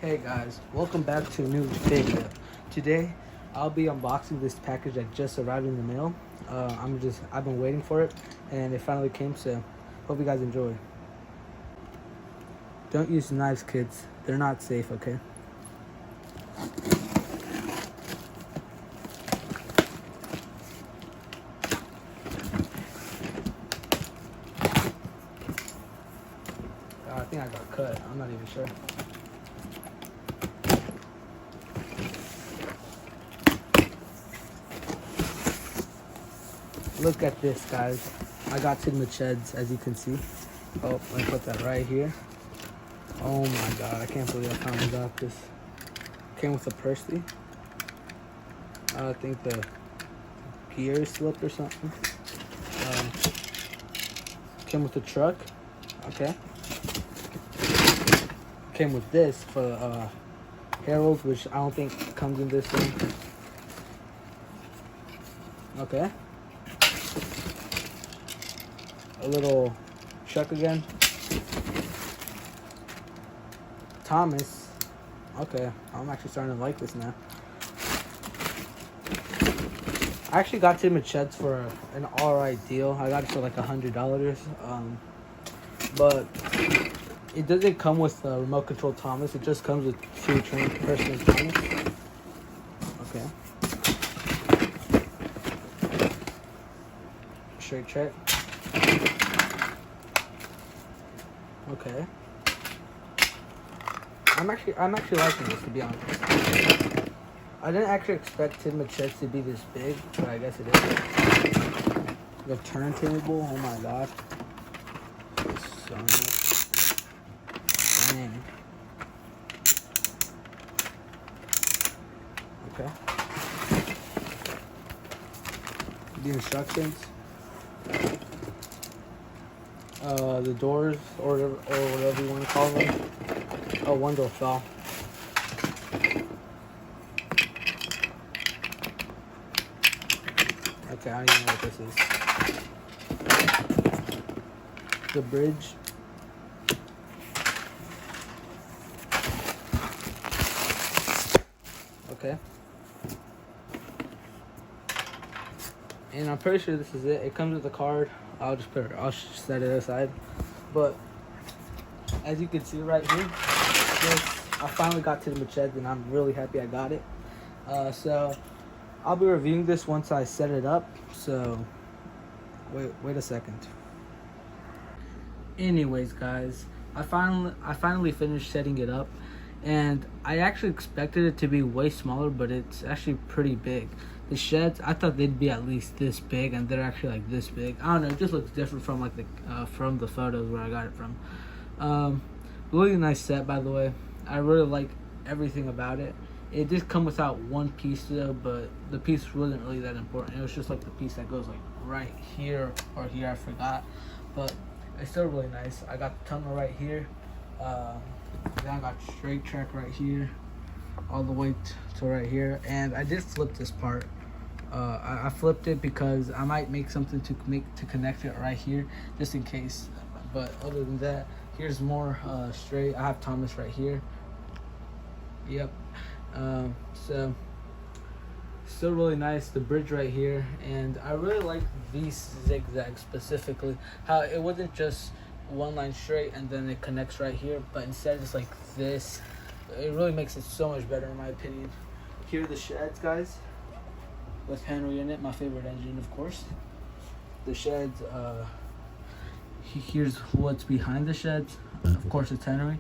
Hey guys, welcome back to a new video. Today, I'll be unboxing this package that just arrived in the mail. I've been waiting for it, and it finally came. So, hope you guys enjoy. Don't use knives, kids. They're not safe. Okay. I think I got cut. I'm not even sure. Look at this, guys. I got Tidmouth sheds, as you can see. Oh, let me put that right here. Oh my god, I can't believe I finally got this. Came with a Percy. I think the gear slipped or something. Came with the truck. Okay. Came with this for Herald, which I don't think comes in this thing. Okay. A little truck again. Thomas. Okay, I'm actually starting to like this now. I actually got Tidmouth sheds for an alright deal. I got it for like $100. But it doesn't come with a remote control Thomas. It just comes with 2 trained person Thomas. Okay. Straight check. Okay. I'm actually liking this, to be honest. I didn't actually expect Tidmouth sheds to be this big, but I guess it is. The turntable, oh my god. So dang. Okay. The instructions. The doors, or whatever you want to call them. Oh, one door fell. Okay, I don't even know what this is. The bridge. Okay. And I'm pretty sure this is it. It comes with a card. I'll set it aside. But as you can see right here, I finally got Tidmouth sheds, and I'm really happy I got it. So I'll be reviewing this once I set it up. So wait a second. Anyways, guys, I finally finished setting it up, and I actually expected it to be way smaller, but it's actually pretty big. The sheds, I thought they'd be at least this big, and they're actually like this big. I don't know, it just looks different from like from the photos where I got it from. Really nice set, by the way. I really like everything about it. It did come without one piece though, but the piece wasn't really that important. It was just like the piece that goes like right here or here, I forgot. But it's still really nice. I got the tunnel right here. Then I got straight track right here, all the way to right here. And I did flip this part. I flipped it because I might make something to connect it right here, just in case. But other than that, here's more straight. I have Thomas right here. Yep. So still really nice. The bridge right here, and I really like these zigzags specifically. How it wasn't just one line straight and then it connects right here, but instead it's like this. It really makes it so much better in my opinion. Here are the sheds, guys, with Henry in it, my favorite engine, of course. The sheds, here's what's behind the sheds. Of course, it's Henry.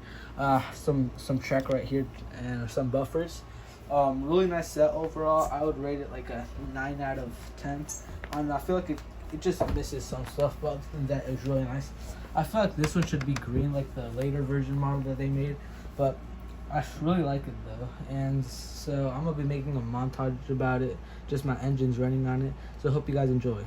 Some track right here and some buffers. Really nice set overall. I would rate it like a 9 out of 10. I feel like it just misses some stuff, but other than that, it's really nice. I feel like this one should be green, like the later version model that they made, but I really like it though. And so I'm gonna be making a montage about it, just my engines running on it. So I hope you guys enjoy.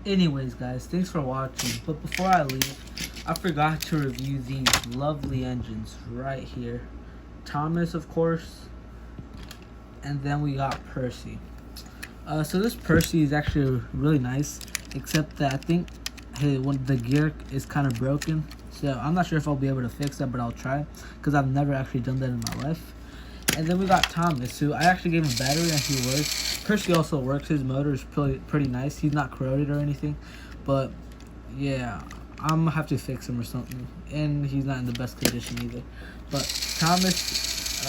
Anyways, guys, thanks for watching. But before I leave, I forgot to review these lovely engines right here. Thomas, of course, and then we got Percy. So this Percy is actually really nice, except that I think the gear is kind of broken. So I'm not sure if I'll be able to fix that, but I'll try, because I've never actually done that in my life. And then we got Thomas, who I actually gave him a battery and he works. Percy also works. His motor is pretty nice. He's not corroded or anything, but yeah, I'm gonna have to fix him or something. And he's not in the best condition either. But Thomas,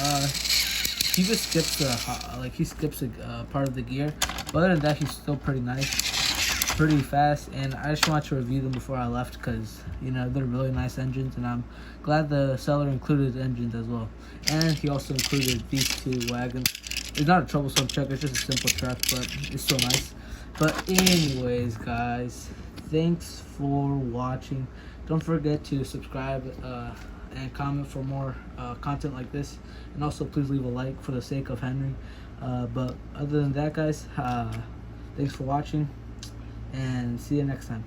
he just skips a part of the gear. But other than that, he's still pretty nice, pretty fast. And I just wanted to review them before I left, because they're really nice engines, and I'm glad the seller included engines as well. And he also included these two wagons. It's not a troublesome truck, it's just a simple truck, but it's still nice. But anyways, guys, thanks for watching. Don't forget to subscribe and comment for more content like this. And also please leave a like for the sake of Henry. But other than that, guys, thanks for watching, and see you next time.